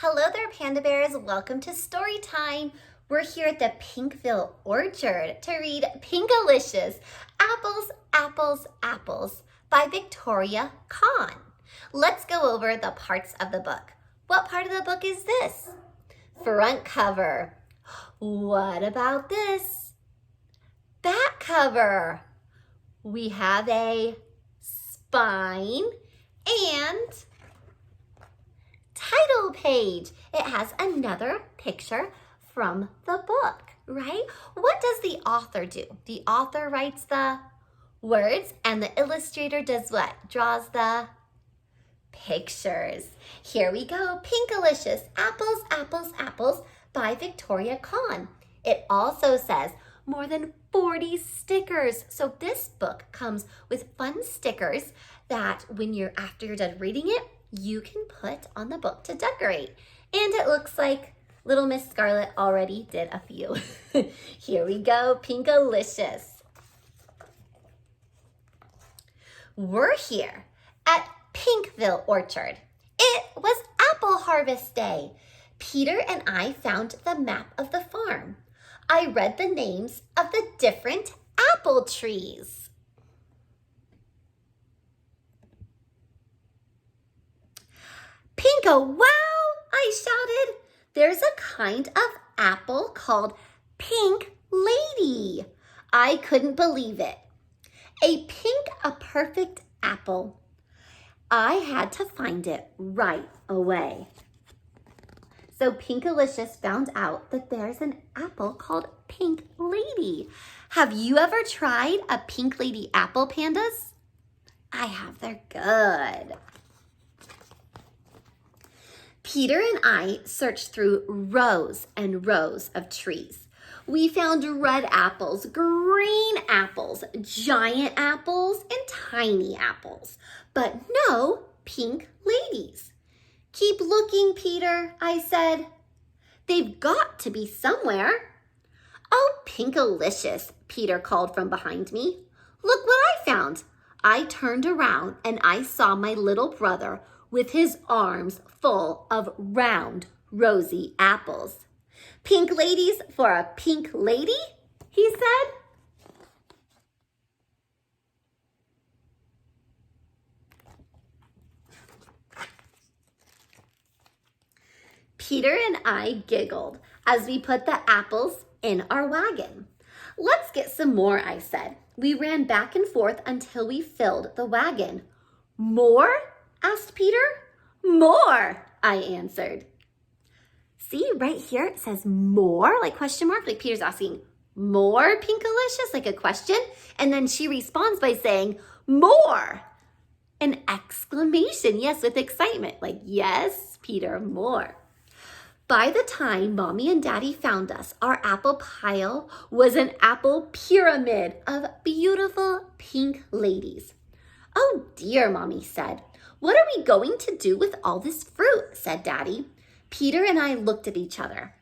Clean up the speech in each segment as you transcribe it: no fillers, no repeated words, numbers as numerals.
Hello there, Panda Bears. Welcome to Storytime. We're here at the Pinkville Orchard to read Pinkalicious, Apples, Apples, Apples by Victoria Kahn. Let's go over the parts of the book. What part of the book is this? Front cover. What about this? Back cover. We have a spine and title page. It has another picture from the book, right? What does the author do? The author writes the words and the illustrator does what? Draws the pictures. Here we go. Pinkalicious, Apples, Apples, Apples by Victoria Kahn. It also says more than 40 stickers. So this book comes with fun stickers that after you're done reading it, you can put on the book to decorate. And it looks like little Miss Scarlet already did a few. Here we go, Pinkalicious. We're here at Pinkville Orchard. It was apple harvest day. Peter and I found the map of the farm. I read the names of the different apple trees. Pinko, wow, I shouted. There's a kind of apple called Pink Lady. I couldn't believe it. A perfect apple. I had to find it right away. So Pinkalicious found out that there's an apple called Pink Lady. Have you ever tried a Pink Lady apple, pandas? I have, they're good. Peter and I searched through rows and rows of trees. We found red apples, green apples, giant apples, and tiny apples, but no pink ladies. Keep looking, Peter, I said. They've got to be somewhere. Oh, Pinkalicious, Peter called from behind me. Look what I found. I turned around and I saw my little brother with his arms full of round, rosy apples. Pink ladies for a pink lady, he said. Peter and I giggled as we put the apples in our wagon. Let's get some more, I said. We ran back and forth until we filled the wagon. More? Asked Peter. More, I answered. See, right here it says more, like question mark, like Peter's asking, more Pinkalicious, like a question. And then she responds by saying, more, an exclamation, yes, with excitement, like, yes, Peter, more. By the time Mommy and Daddy found us, our apple pile was an apple pyramid of beautiful pink ladies. Oh dear, Mommy said. What are we going to do with all this fruit? Said Daddy. Peter and I looked at each other.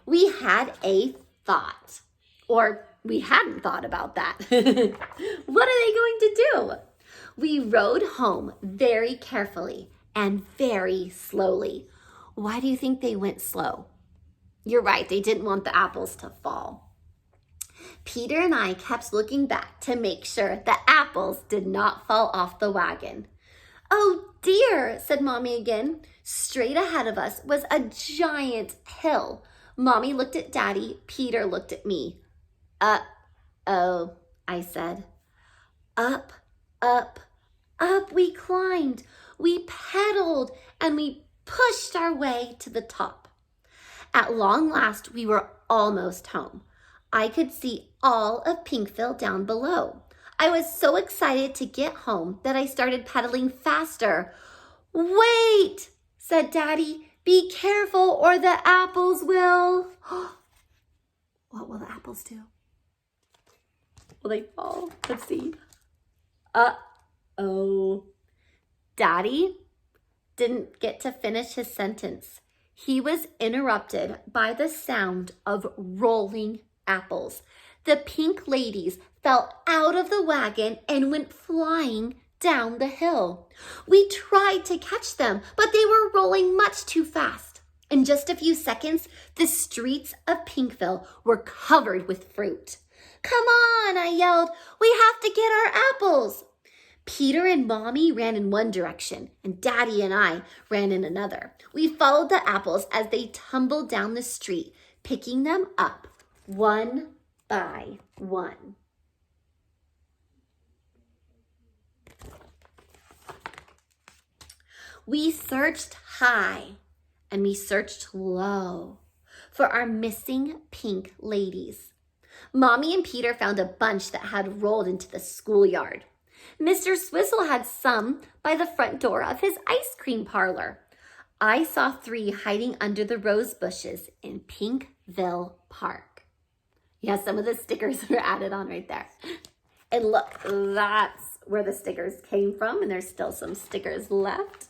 We had a thought. Or we hadn't thought about that. What are they going to do? We rode home very carefully and very slowly. Why do you think they went slow? You're right, they didn't want the apples to fall. Peter and I kept looking back to make sure the apples did not fall off the wagon. Oh dear, said Mommy again. Straight ahead of us was a giant hill. Mommy looked at Daddy. Peter looked at me. Uh-oh, I said. Up, up, up we climbed. We pedaled and we pushed our way to the top. At long last, we were almost home. I could see all of Pinkville down below. I was so excited to get home that I started pedaling faster. Wait, said Daddy. Be careful or the apples will. What will the apples do? Will they fall? Let's see. Uh-oh. Daddy didn't get to finish his sentence. He was interrupted by the sound of rolling apples. The pink ladies fell out of the wagon and went flying down the hill. We tried to catch them, but they were rolling much too fast. In just a few seconds, the streets of Pinkville were covered with fruit. Come on, I yelled. We have to get our apples. Peter and Mommy ran in one direction, and Daddy and I ran in another. We followed the apples as they tumbled down the street, picking them up one by one. We searched high and we searched low for our missing pink ladies. Mommy and Peter found a bunch that had rolled into the schoolyard. Mr. Swizzle had some by the front door of his ice cream parlor. I saw 3 hiding under the rose bushes in Pinkville Park. Yeah, some of the stickers are added on right there. And look, that's where the stickers came from, and there's still some stickers left.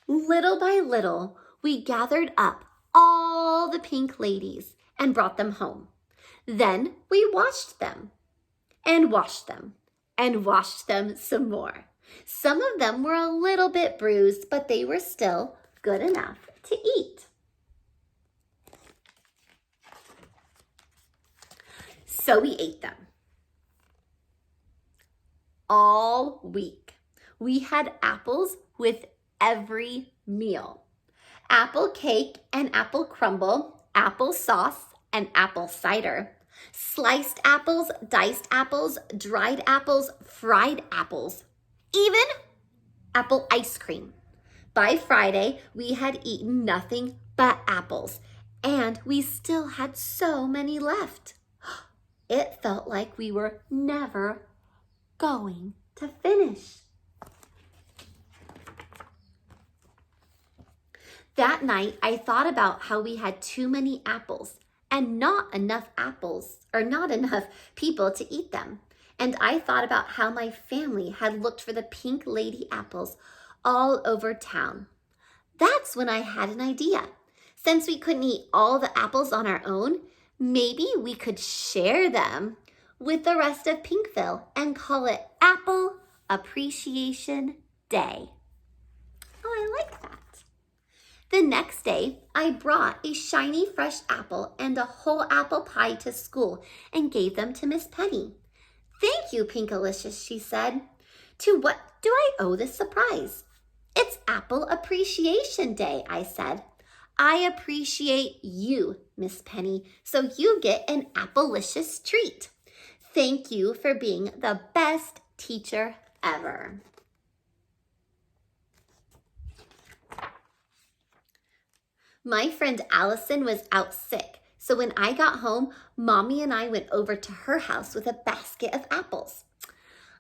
Little by little, we gathered up all the pink ladies and brought them home. Then we washed them and washed them and washed them some more. Some of them were a little bit bruised, but they were still good enough to eat. So we ate them. All week, we had apples with every meal. Apple cake and apple crumble, apple sauce and apple cider, sliced apples, diced apples, dried apples, fried apples, even apple ice cream. By Friday, we had eaten nothing but apples, and we still had so many left. It felt like we were never going to finish. That night, I thought about how we had too many apples and not enough people to eat them. And I thought about how my family had looked for the pink lady apples all over town. That's when I had an idea. Since we couldn't eat all the apples on our own, maybe we could share them with the rest of Pinkville and call it Apple Appreciation Day. Oh, I like that. The next day, I brought a shiny fresh apple and a whole apple pie to school and gave them to Miss Penny. Thank you, Pinkalicious, she said. To what do I owe this surprise? It's Apple Appreciation Day, I said. I appreciate you, Miss Penny, so you get an Applelicious treat. Thank you for being the best teacher ever. My friend Allison was out sick, so when I got home, Mommy and I went over to her house with a basket of apples.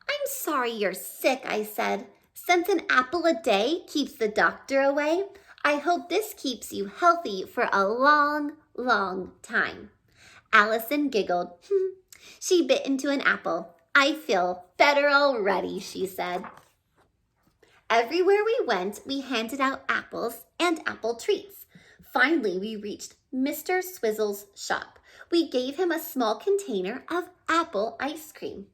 I'm sorry you're sick, I said. Since an apple a day keeps the doctor away, I hope this keeps you healthy for a long, long time. Allison giggled. She bit into an apple. I feel better already, she said. Everywhere we went, we handed out apples and apple treats. Finally, we reached Mr. Swizzle's shop. We gave him a small container of apple ice cream.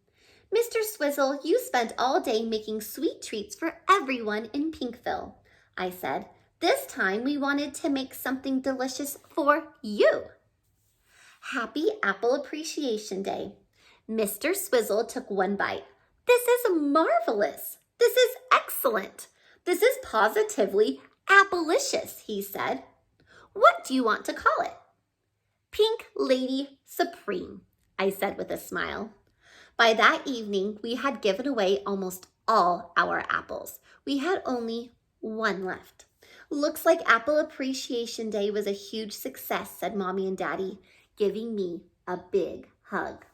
Mr. Swizzle, you spent all day making sweet treats for everyone in Pinkville, I said. This time we wanted to make something delicious for you. Happy Apple Appreciation Day. Mr. Swizzle took one bite. This is marvelous. This is excellent. This is positively Applelicious, he said. What do you want to call it? Pink Lady Supreme, I said with a smile. By that evening, we had given away almost all our apples. We had only one left. Looks like Apple Appreciation Day was a huge success, said Mommy and Daddy, giving me a big hug.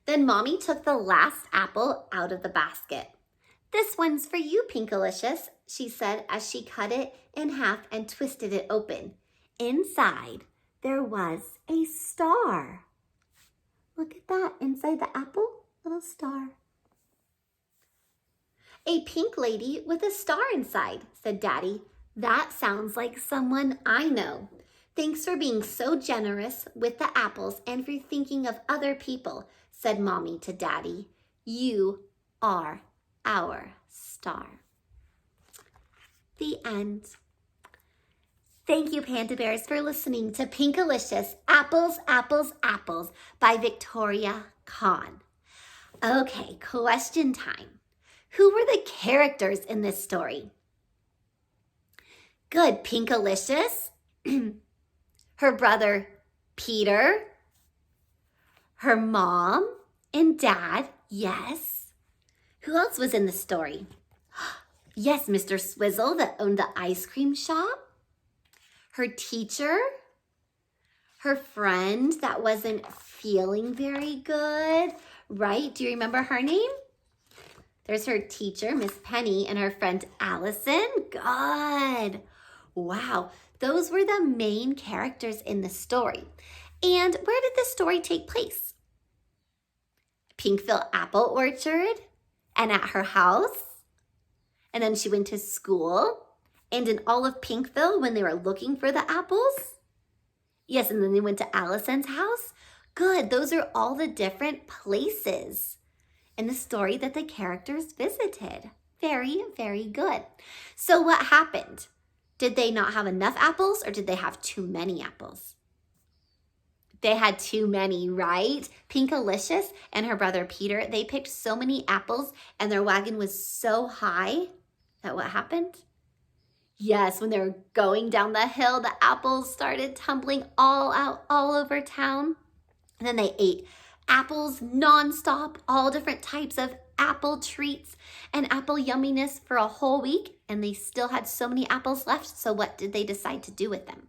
Then Mommy took the last apple out of the basket. This one's for you, Pinkalicious, she said as she cut it in half and twisted it open. Inside, there was a star. Look at that, inside the apple, little star. A pink lady with a star inside, said Daddy. That sounds like someone I know. Thanks for being so generous with the apples and for thinking of other people, said Mommy to Daddy. You are our star. The end. Thank you, Panda Bears, for listening to Pinkalicious Apples, Apples, Apples by Victoria Kahn. Okay, question time. Who were the characters in this story? Good, Pinkalicious, her brother Peter, her mom and dad, yes. Who else was in the story? Yes, Mr. Swizzle that owned the ice cream shop, her teacher, her friend that wasn't feeling very good, right? Do you remember her name? There's her teacher, Miss Penny, and her friend Allison. Good. Wow, those were the main characters in the story. And where did this story take place? Pinkville Apple Orchard and at her house. And then she went to school and in all of Pinkville when they were looking for the apples. Yes, and then they went to Allison's house. Good, those are all the different places in the story that the characters visited. Very, very good. So what happened? Did they not have enough apples or did they have too many apples? They had too many, right? Pinkalicious and her brother Peter, they picked so many apples and their wagon was so high that what happened? Yes, when they were going down the hill, the apples started tumbling all out all over town. And then they ate apples nonstop, all different types of apple treats and apple yumminess for a whole week. And they still had so many apples left. So what did they decide to do with them?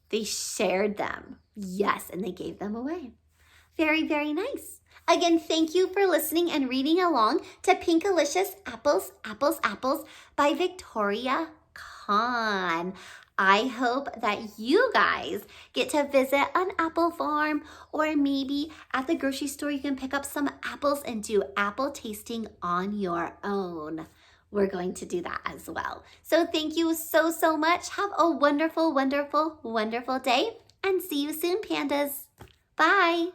They shared them. Yes, and they gave them away. Very, very nice. Again, thank you for listening and reading along to Pinkalicious Apples, Apples, Apples by Victoria Kahn. I hope that you guys get to visit an apple farm or maybe at the grocery store you can pick up some apples and do apple tasting on your own. We're going to do that as well. So thank you so, so much. Have a wonderful, wonderful, wonderful day and see you soon, pandas. Bye.